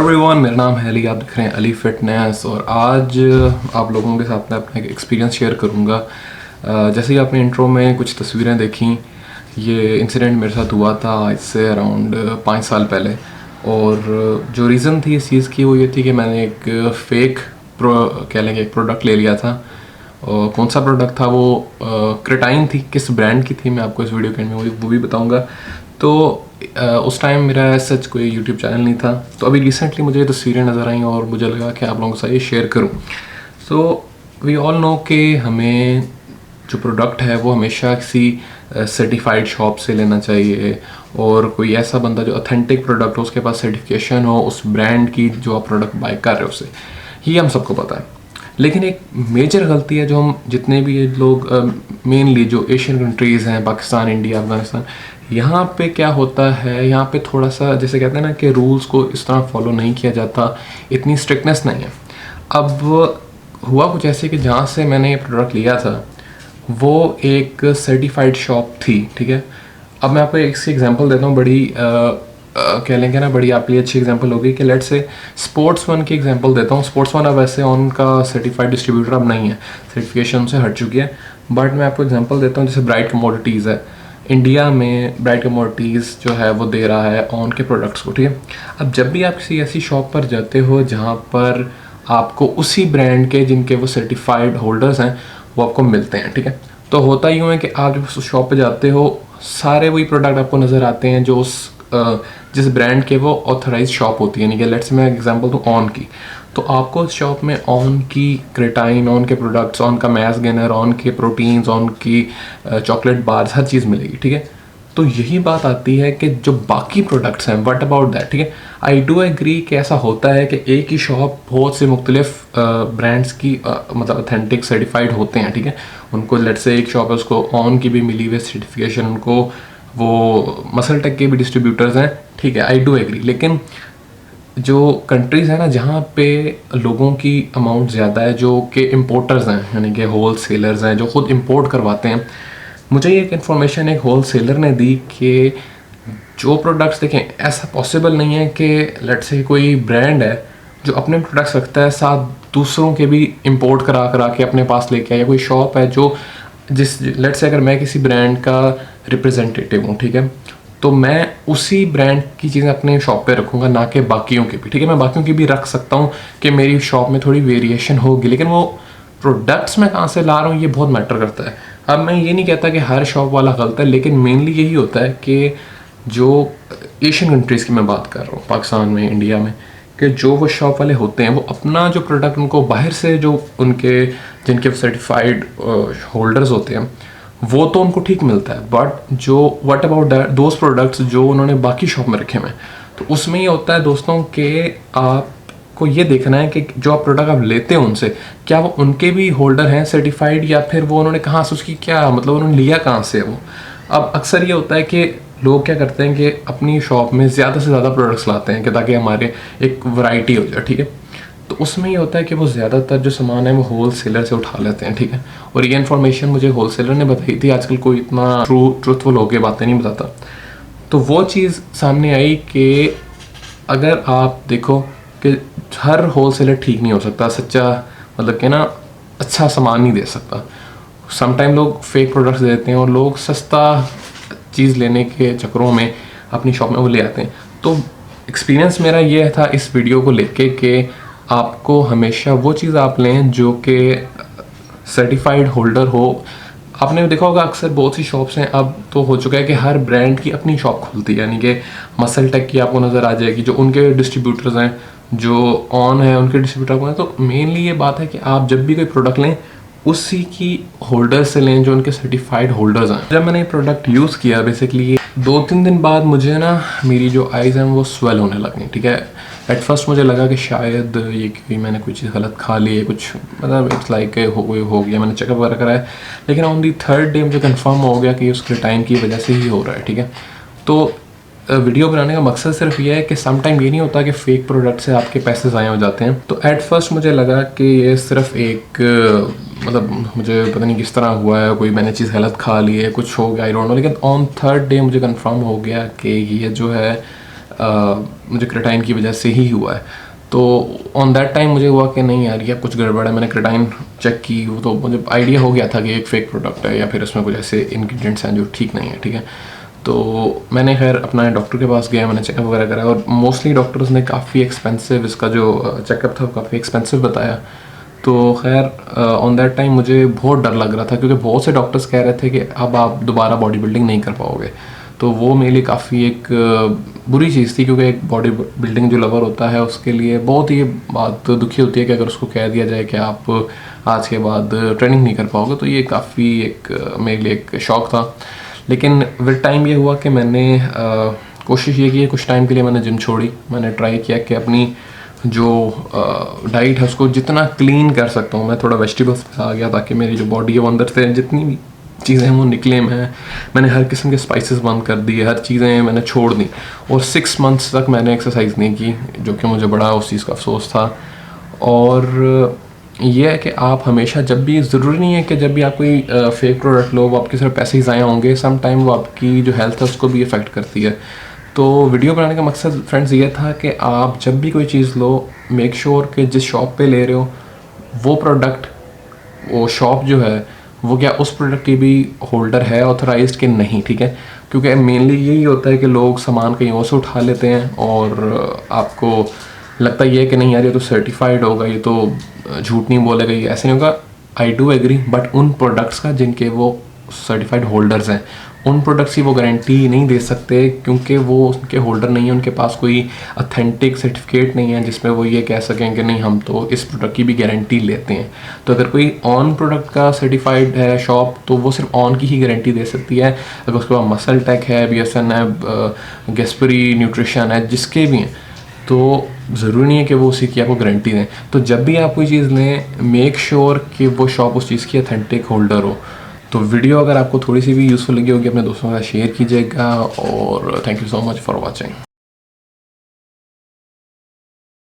Everyone, मेरा नाम है अली। आप देख रहे हैं अली फिटनेस और आज आप लोगों के साथ मैं अपना एक एक्सपीरियंस शेयर करूंगा। जैसे ही आपने इंट्रो में कुछ तस्वीरें देखी, ये इंसिडेंट मेरे साथ हुआ था इससे अराउंड 5 साल पहले। और जो रीज़न थी इस चीज़ की वो ये थी कि मैंने एक फेक कह लेंगे एक प्रोडक्ट ले लिया था। और कौन सा प्रोडक्ट था वो क्रेटाइन थी। किस ब्रांड की थी मैं आपको इस वीडियो के एंड में वो भी बताऊंगा। तो उस टाइम मेरा सच कोई यूट्यूब चैनल नहीं था। तो अभी रिसेंटली मुझे ये तस्वीरें नज़र आई और मुझे लगा कि आप लोगों के साथ ये शेयर करूं। सो वी ऑल नो कि हमें जो प्रोडक्ट है वो हमेशा किसी सर्टिफाइड शॉप से लेना चाहिए, और कोई ऐसा बंदा जो ऑथेंटिक प्रोडक्ट हो, उसके पास सर्टिफिकेशन हो उस ब्रांड की जो आप प्रोडक्ट बाय कर रहे हो उसे। ये हम सबको पता है। लेकिन एक मेजर गलती है जो हम जितने भी ये लोग मेनली जो एशियन कंट्रीज़ हैं, पाकिस्तान, इंडिया, अफगानिस्तान, यहाँ पे क्या होता है, यहाँ पे थोड़ा सा जैसे कहते हैं ना कि रूल्स को इस तरह फॉलो नहीं किया जाता, इतनी स्ट्रिक्टनेस नहीं है। अब हुआ कुछ ऐसे कि जहाँ से मैंने ये प्रोडक्ट लिया था वो एक सर्टिफाइड शॉप थी, ठीक है। अब मैं आपको एक एग्जांपल देता हूँ, बड़ी कह लेंगे ना, बड़ी आपके लिए अच्छी एग्जांपल होगी कि लेट्स से स्पोर्ट्स वन की एग्जांपल देता हूँ। स्पोर्ट्स वन अब वैसे ऑन का सर्टिफाइड डिस्ट्रीब्यूटर अब नहीं है, सर्टिफिकेशन से हट चुकी है। बट मैं आपको एग्जांपल देता हूँ, जैसे ब्राइट कमोडिटीज़ है इंडिया में। ब्राइट कमोडिटीज़ जो है वो दे रहा है ऑन के प्रोडक्ट्स को, ठीक है। अब जब भी आप किसी ऐसी शॉप पर जाते हो जहाँ पर आपको उसी ब्रांड के जिनके वो सर्टिफाइड होल्डर्स हैं वो आपको मिलते हैं, ठीक है। तो होता यूँ है कि आप जब उस शॉप पे जाते हो सारे वही प्रोडक्ट आपको नज़र आते हैं जो उस जिस ब्रांड के वो ऑथराइज शॉप होती है। यानी कि लेट्स मैं एग्जांपल दूँ ऑन की, तो आपको उस शॉप में ऑन की क्रेटाइन, ऑन के प्रोडक्ट्स, ऑन का मैस गेनर, ऑन के प्रोटीन्स, ऑन की चॉकलेट बार्स, हर चीज़ मिलेगी, ठीक है। तो यही बात आती है कि जो बाकी प्रोडक्ट्स हैं, व्हाट अबाउट दैट, ठीक है। आई डू एग्री कि ऐसा होता है कि एक ही शॉप बहुत से मुख्तलिफ ब्रांड्स की मतलब ऑथेंटिक सर्टिफाइड होते हैं, ठीक है। उनको लेट्स से एक शॉप है उसको ऑन की भी मिली हुई सर्टिफिकेशन, उनको वो मसल टेक के भी डिस्ट्रीब्यूटर्स हैं, ठीक है, आई डू एग्री। लेकिन जो कंट्रीज़ है ना जहाँ पे लोगों की अमाउंट ज़्यादा है, जो कि इम्पोर्टर्स हैं, यानी कि होल सेलर्स हैं जो ख़ुद इम्पोर्ट करवाते हैं, मुझे ये एक इन्फॉर्मेशन एक होल सेलर ने दी कि जो प्रोडक्ट्स देखें, ऐसा पॉसिबल नहीं है कि लेट्स से कोई ब्रांड है जो अपने प्रोडक्ट्स रखता है, साथ दूसरों के भी इम्पोर्ट करा के अपने पास लेके आए। या कोई शॉप है जो जिस लेट्स से अगर मैं किसी ब्रांड का रिप्रेजेंटेटिव हूँ, ठीक है, तो मैं उसी ब्रांड की चीज़ें अपने शॉप पे रखूँगा, ना कि बाकियों की भी, ठीक है। मैं बाकियों की भी रख सकता हूँ कि मेरी शॉप में थोड़ी वेरिएशन होगी, लेकिन वो प्रोडक्ट्स मैं कहाँ से ला रहा हूँ ये बहुत मैटर करता है। अब मैं ये नहीं कहता कि हर शॉप वाला गलत है, लेकिन मेनली यही होता है कि जो एशियन कंट्रीज़ की मैं बात कर रहा हूँ, पाकिस्तान में, इंडिया में, कि जो वो शॉप वाले होते हैं वो अपना जो प्रोडक्ट उनको बाहर से जो उनके जिनके सर्टिफाइड होल्डर्स होते हैं वो तो उनको ठीक मिलता है, बट जो what about that those products जो उन्होंने बाकी शॉप में रखे हुए हैं, तो उसमें ये होता है दोस्तों कि आपको ये देखना है कि जो आप प्रोडक्ट आप लेते हो उनसे, क्या वो उनके भी होल्डर हैं सर्टिफाइड, या फिर वो उन्होंने कहाँ से उसकी क्या मतलब उन्होंने लिया कहाँ से वो। अब अक्सर ये होता है कि लोग क्या करते हैं कि अपनी शॉप में ज़्यादा से ज़्यादा प्रोडक्ट्स लाते हैं कि ताकि हमारे एक वैरायटी हो जाए, ठीक है। तो उसमें ये होता है कि वो ज़्यादातर जो सामान है वो होल सेलर से उठा लेते हैं, ठीक है। और ये इन्फॉर्मेशन मुझे होल सेलर ने बताई थी। आजकल कोई इतना ट्रूथफुल होकर बातें नहीं बताता। तो वो चीज़ सामने आई कि अगर आप देखो कि हर होल सेलर ठीक नहीं हो सकता, सच्चा मतलब कि ना अच्छा सामान नहीं दे सकता। समटाइम लोग फेक प्रोडक्ट्स देते हैं और लोग सस्ता चीज़ लेने के चक्करों में अपनी शॉप में वो ले आते हैं। तो एक्सपीरियंस मेरा ये था इस वीडियो को लेके कि आपको हमेशा वो चीज़ आप लें जो कि सर्टिफाइड होल्डर हो। आपने देखा होगा अक्सर बहुत सी शॉप्स हैं, अब तो हो चुका है कि हर ब्रांड की अपनी शॉप खुलती है। यानी कि मसल टेक की आपको नज़र आ जाएगी, जो उनके डिस्ट्रीब्यूटर्स हैं, जो ऑन है उनके डिस्ट्रीब्यूटर को हैं। तो मेनली ये बात है कि आप जब भी कोई प्रोडक्ट लें उसी की होल्डर से लें जो उनके सर्टिफाइड होल्डर्स हैं। जब मैंने ये प्रोडक्ट यूज़ किया, बेसिकली 2-3 दिन बाद मुझे ना मेरी जो आइज़ हैं वो स्वेल होने लगी, ठीक है। एट फर्स्ट मुझे लगा कि शायद ये कि मैंने कोई चीज़ गलत खा ली है, कुछ मतलब इट्स लाइक हो गया, मैंने चेकअप वगैरह कराया। लेकिन ऑन दी थर्ड डे मुझे कंफर्म हो गया कि उस क्रेटाइन की वजह से ही हो रहा है, ठीक है। तो वीडियो बनाने का मकसद सिर्फ ये है कि सम टाइम ये नहीं होता कि फ़ेक प्रोडक्ट से आपके पैसे ज़ाया हो जाते हैं। तो एट फर्स्ट मुझे लगा कि ये सिर्फ एक मतलब मुझे पता नहीं किस तरह हुआ है, कोई मैंने चीज़ गलत खा ली है, कुछ हो गया, आई डोंट नो। लेकिन ऑन थर्ड डे मुझे कंफर्म हो गया कि ये जो है मुझे क्रेटाइन की वजह से ही हुआ है। तो ऑन दैट टाइम मुझे हुआ कि नहीं यार ये कुछ गड़बड़ है। मैंने क्रेटाइन चेक की, वो तो मुझे आइडिया हो गया था कि एक फेक प्रोडक्ट है या फिर उसमें कुछ ऐसे इंग्रेडिएंट्स हैं जो ठीक नहीं है, ठीक है। तो मैंने खैर अपना डॉक्टर के पास गया, मैंने चेकअप वगैरह करा और मोस्टली डॉक्टर्स ने काफ़ी एक्सपेंसिव, इसका जो चेकअप था वो काफ़ी एक्सपेंसिव बताया। तो खैर ऑन दैट टाइम मुझे बहुत डर लग रहा था क्योंकि बहुत से डॉक्टर्स कह रहे थे कि अब आप दोबारा बॉडी बिल्डिंग नहीं कर पाओगे। तो वो मेरे लिए काफ़ी एक बुरी चीज़ थी क्योंकि एक बॉडी बिल्डिंग जो लवर होता है उसके लिए बहुत ही बात दुखी होती है कि अगर उसको कह दिया जाए कि आप आज के बाद ट्रेनिंग नहीं कर पाओगे। तो ये काफ़ी एक मेरे लिए एक शौक था। लेकिन विद टाइम ये हुआ कि मैंने कोशिश ये की, कुछ टाइम के लिए मैंने जिम छोड़ी। मैंने ट्राई किया कि अपनी जो डाइट है उसको जितना क्लीन कर सकता हूँ। मैं थोड़ा वेजिटेबल्स पे आ गया ताकि मेरी जो बॉडी है वो अंदर से जितनी भी चीज़ें हैं वो निकले। मैंने हर किस्म के स्पाइसेस बंद कर दिए, हर चीज़ें मैंने छोड़ दी और 6 मंथ्स तक मैंने एक्सरसाइज नहीं की, जो कि मुझे बड़ा उस चीज़ का अफसोस था। और ये है कि आप हमेशा, जब भी, ज़रूरी नहीं है कि जब भी आप कोई फेक प्रोडक्ट लो वो आपके सिर्फ पैसे ही ज़ाया होंगे, सम टाइम वो आपकी जो हेल्थ है उसको भी इफ़ेक्ट करती है। तो वीडियो बनाने का मकसद फ्रेंड्स ये था कि आप जब भी कोई चीज़ लो, मेक श्योर कि जिस शॉप पे ले रहे हो वो प्रोडक्ट, वो शॉप जो है वो क्या उस प्रोडक्ट की भी होल्डर है ऑथराइज्ड कि नहीं, ठीक है। क्योंकि मेनली यही होता है कि लोग सामान कहीं और से उठा लेते हैं और आपको लगता ही है कि नहीं यार ये तो सर्टिफाइड होगा, ये तो झूठ नहीं बोलेगा, ये ऐसे नहीं होगा। आई डू एग्री, बट उन प्रोडक्ट्स का जिनके वो सर्टिफाइड होल्डर्स हैं उन प्रोडक्ट्स की वो गारंटी नहीं दे सकते क्योंकि वो उनके होल्डर नहीं है, उनके पास कोई ऑथेंटिक सर्टिफिकेट नहीं है जिसमें वो ये कह सकें कि नहीं हम तो इस प्रोडक्ट की भी गारंटी लेते हैं। तो अगर कोई ऑन प्रोडक्ट का सर्टिफाइड है शॉप तो वो सिर्फ ऑन की ही गारंटी दे सकती है। अगर उसके बाद मसल टेक है, BSN है, गेस्परी न्यूट्रिशन है, जिसके भी हैं, तो ज़रूरी नहीं है कि वो उसी की आपको गारंटी दें। तो जब भी आप कोई चीज़ लें, मेक श्योर कि वो शॉप उस चीज़ की ऑथेंटिक होल्डर हो। तो वीडियो अगर आपको थोड़ी सी भी यूज़फुल लगी होगी अपने दोस्तों के साथ शेयर कीजिएगा और thank you so much for watching.